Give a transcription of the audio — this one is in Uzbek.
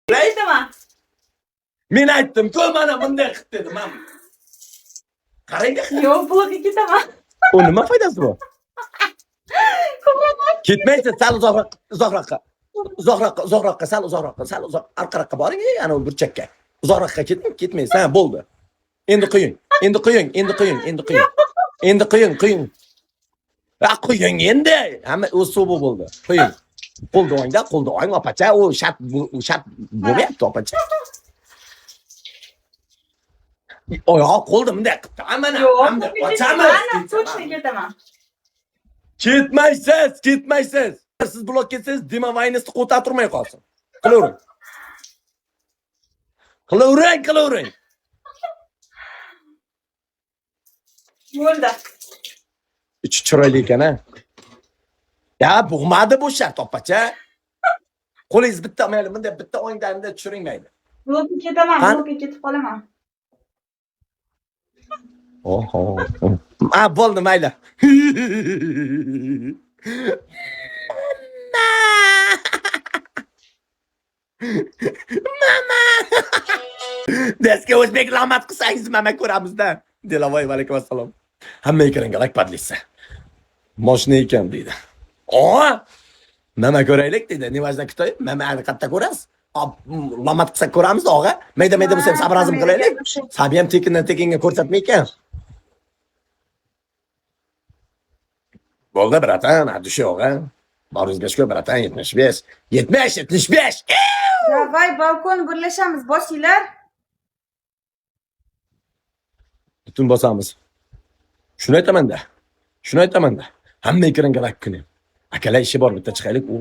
Ketaman. Men aytdim-ku, mana bunday qilib dedim. Men qarang. Yo'q, blokka ketaman. O nima foydasi bor? Ketmaysiz, sal uzoqroqqa. Uzoqroqqa, sal uzoq. Orqaroqqa boring, ana u burchakka. Uzoqroqqa ketmaysiz. Ha, bo'ldi. Endi quying. Ha, quying endi. Hamma o'z suvi bo'ldi. Quying. Qo'lni o'ng, opacha. U shart bo'lmayapti, opacha. Oyoq qo'lni bunday qilibdi. Mana, hamda ochamiz. Mana точно ketaman. Ketmaysiz. Siz blok ketsangiz, Dima Vaynesni qo'ta turmay qolsin. Qilavering. Bo'ldi. Ichi chiroyli ekan-a. Ya, bo'lmadi bu shart, opacha. Qo'lingiz bitta, mayli, bunday bitta o'ngdanida tushiring mayli. Blokka ketaman, blokka ketib qolaman. Oho. Bo'ldi, mayli. Mama. Deska o'zbek rahmat qilsangiz, mama ko'ramizda. Delavoy, alaykum assalom. Hamma ekanga like padlisa. Moshina ekan deydi. Mama ko'raylik deydi. Nevajda kitoy, mama qayerda ko'rasiz? Rahmat qilsak ko'ramiz, og'a. Mayda bo'lsa ham sabr azm qilaylik. Sabi ham tekinga ko'rsatmay ekan. Bo'ldi, bratan, adusha og'a. Boringizga shukur, bratan, 75. 75. Davay, balkon birlashamiz, bosinglar. Butun bosamiz. Shuni aytaman-da. Hamma ekanga like qiling. Akalar ishi bor, bitta chiqaylik, u